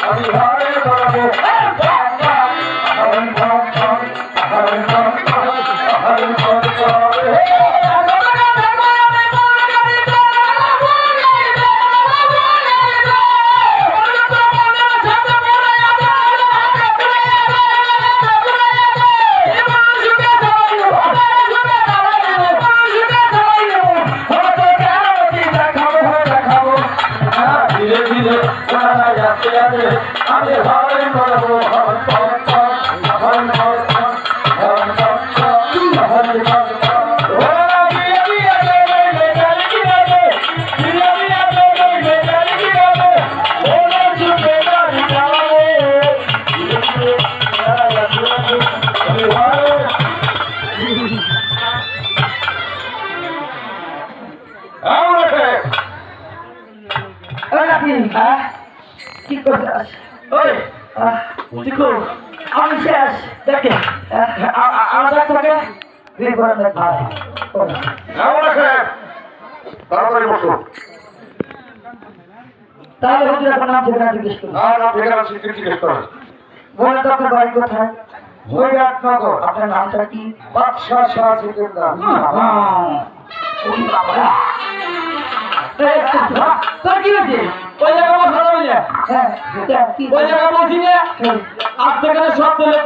আমি ঘরে বলবো আমি ঘরে বলবো কি করছিস? ওই চিকু আমি শেষ দেখে আমার ডাক্তারকে বিয়ে করে দেখ ভাই তাড়াতাড়ি বসো। তাহলে হুজুর এখন নাম ঠিকানা জিজ্ঞেস করুন। নাম ঠিকানা জিজ্ঞেস করো। বলেন তো আপনার বাড়ি কোথায়? হরিয়াটনগর। আপনার নামটা কি? বাদশাহ শাহ সিকান্দার। ওই বাবা তোর কি হয়েছে? ওই জায়গা বসা যাবে না। হ্যাঁ কি ওই জায়গা বসি না। আপনাকে সব দিলে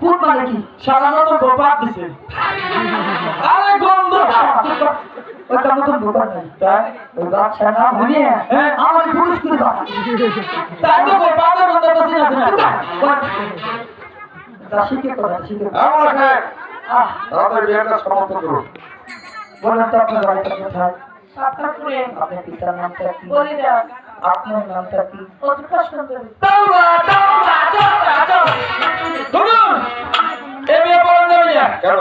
পুর মানে কি? সারা মতো গোপাত দিছে। আরে গন্ধ ওইটা মতন দোকান নেই তাই ওই বাচ্চা না হলে হ্যাঁ আমার পুরুষ করে বাবা তাই তো গোপাতের গন্ধ বসে আছে না। তা শিখে করা শিখে আমার সাহেব আহ তাড়াতাড়ি বিয়েটা সমাপ্ত করুন। বলেন তো আপনার বাড়িটা কোথায়? আপনারপুরে আপনার পিতার নামটা কি? বলিদাস আপনার নামটা কি? অধিকার সুন্দরী ধরুন এ বিয়ে পড়া যাবে না। কেন